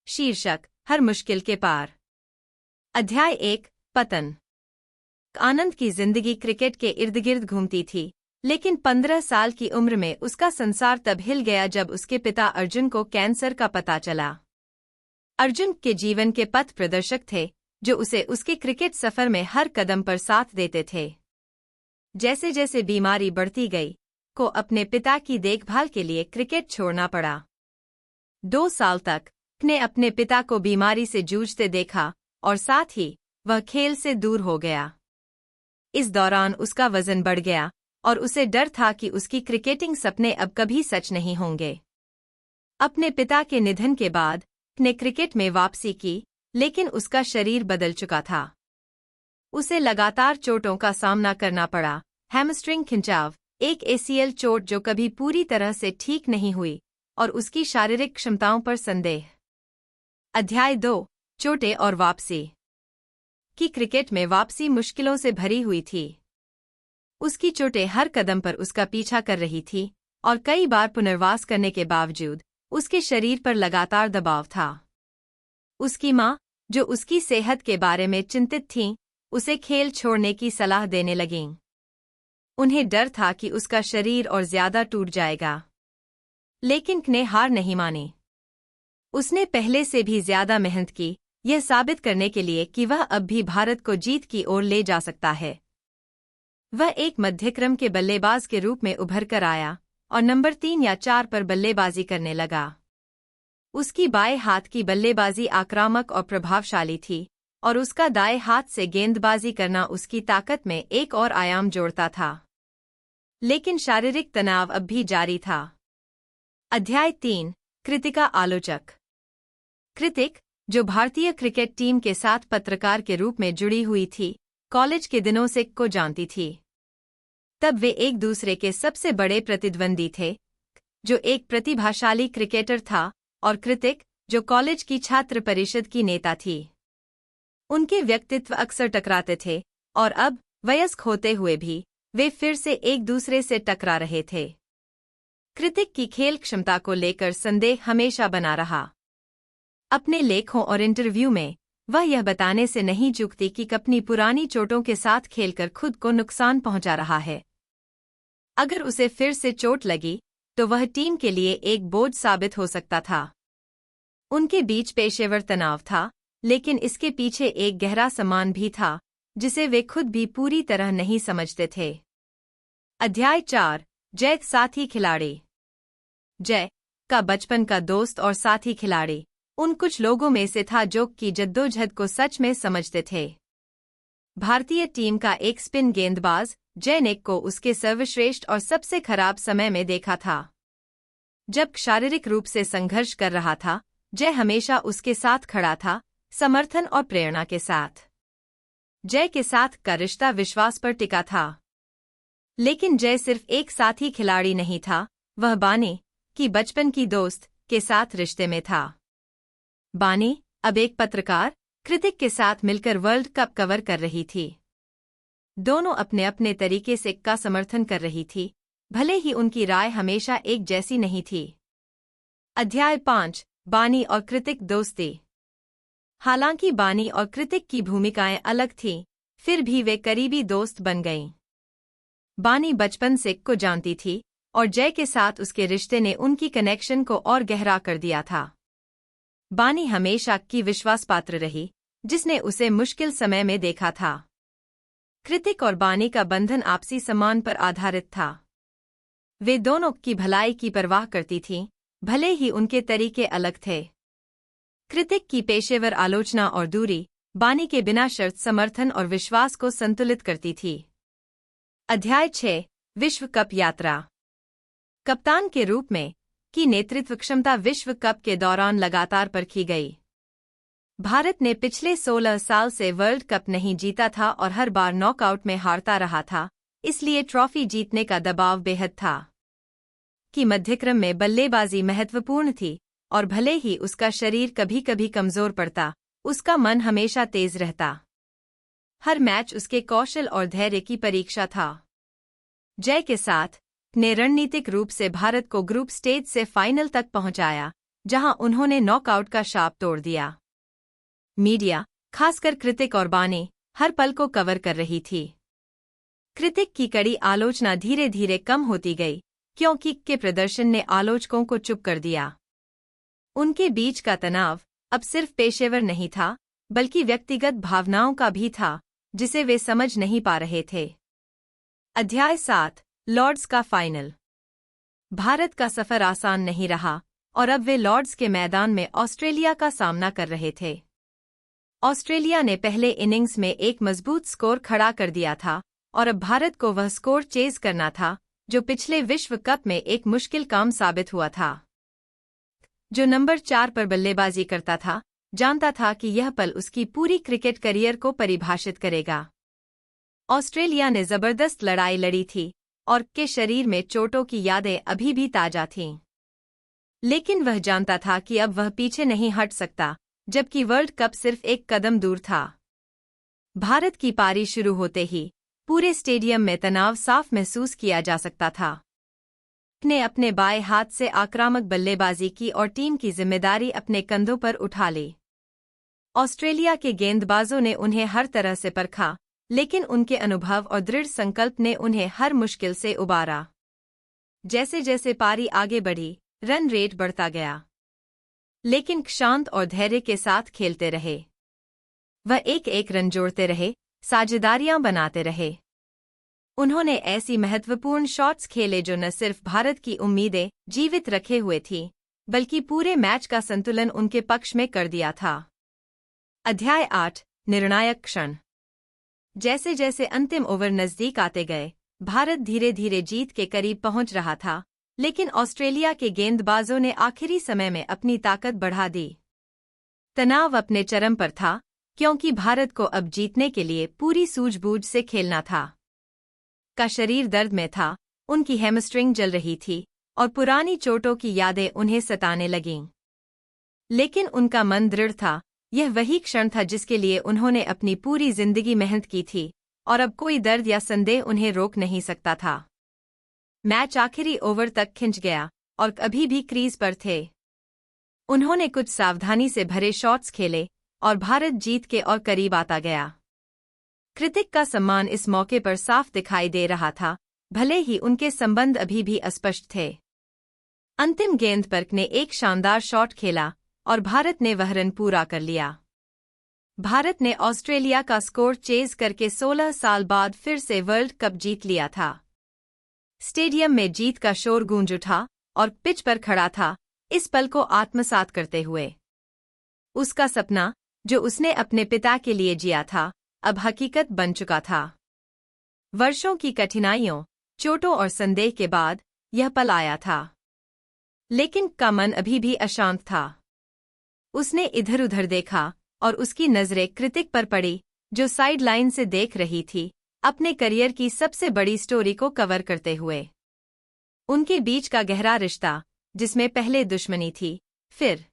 शीर्षक हर मुश्किल के पार। अध्याय 1 पतन। आनंद की जिंदगी क्रिकेट के इर्द गिर्द घूमती थी, लेकिन 15 साल की उम्र में उसका संसार तब हिल गया जब उसके पिता अर्जुन को कैंसर का पता चला। अर्जुन के जीवन के पथ प्रदर्शक थे, जो उसे उसके क्रिकेट सफर में हर कदम पर साथ देते थे। जैसे जैसे बीमारी बढ़ती गई, को अपने पिता की देखभाल के लिए क्रिकेट छोड़ना पड़ा। 2 साल तक ने अपने पिता को बीमारी से जूझते देखा और साथ ही वह खेल से दूर हो गया। इस दौरान उसका वजन बढ़ गया और उसे डर था कि उसकी क्रिकेटिंग सपने अब कभी सच नहीं होंगे। अपने पिता के निधन के बाद ने क्रिकेट में वापसी की, लेकिन उसका शरीर बदल चुका था। उसे लगातार चोटों का सामना करना पड़ा। हैमस्ट्रिंग खिंचाव, एक ACL चोट जो कभी पूरी तरह से ठीक नहीं हुई, और उसकी शारीरिक क्षमताओं पर संदेह। अध्याय 2 चोटें और वापसी। की क्रिकेट में वापसी मुश्किलों से भरी हुई थी। उसकी चोटें हर कदम पर उसका पीछा कर रही थी और कई बार पुनर्वास करने के बावजूद उसके शरीर पर लगातार दबाव था। उसकी मां, जो उसकी सेहत के बारे में चिंतित थीं, उसे खेल छोड़ने की सलाह देने लगीं। उन्हें डर था कि उसका शरीर और ज्यादा टूट जाएगा, लेकिन ने हार नहीं मानी। उसने पहले से भी ज्यादा मेहनत की, यह साबित करने के लिए कि वह अब भी भारत को जीत की ओर ले जा सकता है। वह एक मध्यक्रम के बल्लेबाज के रूप में उभर कर आया और नंबर 3 या 4 पर बल्लेबाजी करने लगा। उसकी बाएं हाथ की बल्लेबाजी आक्रामक और प्रभावशाली थी, और उसका दाएं हाथ से गेंदबाजी करना उसकी ताकत में एक और आयाम जोड़ता था। लेकिन शारीरिक तनाव अब भी जारी था। अध्याय 3 कृतिका आलोचक। कृतिक, जो भारतीय क्रिकेट टीम के साथ पत्रकार के रूप में जुड़ी हुई थी, कॉलेज के दिनों से को जानती थी। तब वे एक दूसरे के सबसे बड़े प्रतिद्वंदी थे, जो एक प्रतिभाशाली क्रिकेटर था और कृतिक, जो कॉलेज की छात्र परिषद की नेता थी। उनके व्यक्तित्व अक्सर टकराते थे, और अब वयस्क होते हुए भी वे फिर से एक दूसरे से टकरा रहे थे। कृतिक की खेल क्षमता को लेकर संदेह हमेशा बना रहा। अपने लेखों और इंटरव्यू में वह यह बताने से नहीं चूकती कि अपनी पुरानी चोटों के साथ खेलकर खुद को नुकसान पहुंचा रहा है। अगर उसे फिर से चोट लगी तो वह टीम के लिए एक बोझ साबित हो सकता था। उनके बीच पेशेवर तनाव था, लेकिन इसके पीछे एक गहरा सम्मान भी था, जिसे वे खुद भी पूरी तरह नहीं समझते थे। अध्याय 4 जय साथी खिलाड़ी। जय का बचपन का दोस्त और साथी खिलाड़ी उन कुछ लोगों में से था जो की जद्दोजहद को सच में समझते थे। भारतीय टीम का एक स्पिन गेंदबाज जय ने को उसके सर्वश्रेष्ठ और सबसे खराब समय में देखा था। जब शारीरिक रूप से संघर्ष कर रहा था, जय हमेशा उसके साथ खड़ा था, समर्थन और प्रेरणा के साथ। जय के साथ का रिश्ता विश्वास पर टिका था। लेकिन जय सिर्फ एक साथी खिलाड़ी नहीं था, वह बानी की बचपन की दोस्त के साथ रिश्ते में था। बानी अब एक पत्रकार कृतिक के साथ मिलकर वर्ल्ड कप कवर कर रही थी। दोनों अपने अपने तरीके से का समर्थन कर रही थी, भले ही उनकी राय हमेशा एक जैसी नहीं थी। अध्याय 5 बानी और कृतिक दोस्ती। हालांकि बानी और कृतिक की भूमिकाएं अलग थीं, फिर भी वे करीबी दोस्त बन गईं। बानी बचपन से को जानती थी, और जय के साथ उसके रिश्ते ने उनकी कनेक्शन को और गहरा कर दिया था। बानी हमेशा की विश्वासपात्र रही, जिसने उसे मुश्किल समय में देखा था। कृतिक और बानी का बंधन आपसी सम्मान पर आधारित था। वे दोनों की भलाई की परवाह करती थीं, भले ही उनके तरीके अलग थे। कृतिक की पेशेवर आलोचना और दूरी बानी के बिना शर्त समर्थन और विश्वास को संतुलित करती थी। अध्याय 6 विश्व कप यात्रा। कप्तान के रूप में की नेतृत्व क्षमता विश्व कप के दौरान लगातार परखी गई। भारत ने पिछले 16 साल से वर्ल्ड कप नहीं जीता था और हर बार नॉकआउट में हारता रहा था, इसलिए ट्रॉफी जीतने का दबाव बेहद था। कि मध्यक्रम में बल्लेबाजी महत्वपूर्ण थी, और भले ही उसका शरीर कभी कभी कमजोर पड़ता, उसका मन हमेशा तेज रहता। हर मैच उसके कौशल और धैर्य की परीक्षा था। जय के साथ ने रणनीतिक रूप से भारत को ग्रुप स्टेज से फाइनल तक पहुंचाया, जहां उन्होंने नॉकआउट का शाप तोड़ दिया। मीडिया, खासकर कृतिक और बानी, हर पल को कवर कर रही थी। कृतिक की कड़ी आलोचना धीरे धीरे कम होती गई, क्योंकि के प्रदर्शन ने आलोचकों को चुप कर दिया। उनके बीच का तनाव अब सिर्फ पेशेवर नहीं था, बल्कि व्यक्तिगत भावनाओं का भी था, जिसे वे समझ नहीं पा रहे थे। अध्याय 7, लॉर्ड्स का फाइनल। भारत का सफर आसान नहीं रहा और अब वे लॉर्ड्स के मैदान में ऑस्ट्रेलिया का सामना कर रहे थे। ऑस्ट्रेलिया ने पहले इनिंग्स में एक मजबूत स्कोर खड़ा कर दिया था और अब भारत को वह स्कोर चेज करना था जो पिछले विश्व कप में एक मुश्किल काम साबित हुआ था। जो नंबर 4 पर बल्लेबाजी करता था, जानता था कि यह पल उसकी पूरी क्रिकेट करियर को परिभाषित करेगा। ऑस्ट्रेलिया ने जबरदस्त लड़ाई लड़ी थी और के शरीर में चोटों की यादें अभी भी ताजा थीं। लेकिन वह जानता था कि अब वह पीछे नहीं हट सकता, जबकि वर्ल्ड कप सिर्फ एक कदम दूर था। भारत की पारी शुरू होते ही पूरे स्टेडियम में तनाव साफ महसूस किया जा सकता था। ने अपने बाएं हाथ से आक्रामक बल्लेबाजी की और टीम की जिम्मेदारी अपने कंधों पर उठा ली। ऑस्ट्रेलिया के गेंदबाजों ने उन्हें हर तरह से परखा, लेकिन उनके अनुभव और दृढ़ संकल्प ने उन्हें हर मुश्किल से उबारा। जैसे जैसे पारी आगे बढ़ी, रन रेट बढ़ता गया, लेकिन शांत और धैर्य के साथ खेलते रहे। वह एक एक रन जोड़ते रहे, साझेदारियां बनाते रहे। उन्होंने ऐसी महत्वपूर्ण शॉट्स खेले जो न सिर्फ भारत की उम्मीदें जीवित रखे हुए थीं, बल्कि पूरे मैच का संतुलन उनके पक्ष में कर दिया था। अध्याय 8, निर्णायक क्षण। जैसे जैसे अंतिम ओवर नजदीक आते गए, भारत धीरे धीरे जीत के करीब पहुंच रहा था, लेकिन ऑस्ट्रेलिया के गेंदबाजों ने आखिरी समय में अपनी ताकत बढ़ा दी। तनाव अपने चरम पर था, क्योंकि भारत को अब जीतने के लिए पूरी सूझबूझ से खेलना था। का शरीर दर्द में था, उनकी हैमस्ट्रिंग जल रही थी और पुरानी चोटों की यादें उन्हें सताने लगीं। लेकिन उनका मन दृढ़ था। यह वही क्षण था जिसके लिए उन्होंने अपनी पूरी जिंदगी मेहनत की थी, और अब कोई दर्द या संदेह उन्हें रोक नहीं सकता था। मैच आखिरी ओवर तक खिंच गया और अभी भी क्रीज पर थे। उन्होंने कुछ सावधानी से भरे शॉट्स खेले और भारत जीत के और करीब आता गया। कृतिक का सम्मान इस मौके पर साफ दिखाई दे रहा था, भले ही उनके संबंध अभी भी अस्पष्ट थे। अंतिम गेंद पर ने एक शानदार शॉट खेला और भारत ने वह रन पूरा कर लिया। भारत ने ऑस्ट्रेलिया का स्कोर चेज करके 16 साल बाद फिर से वर्ल्ड कप जीत लिया था। स्टेडियम में जीत का शोर गूंज उठा और पिच पर खड़ा था, इस पल को आत्मसात करते हुए। उसका सपना, जो उसने अपने पिता के लिए जिया था, अब हकीकत बन चुका था। वर्षों की कठिनाइयों, चोटों और संदेह के बाद यह पल आया था। लेकिन का मन अभी भी अशांत था। उसने इधर उधर देखा और उसकी नजरें कृतिक पर पड़ी, जो साइड लाइन से देख रही थी, अपने करियर की सबसे बड़ी स्टोरी को कवर करते हुए। उनके बीच का गहरा रिश्ता, जिसमें पहले दुश्मनी थी, फिर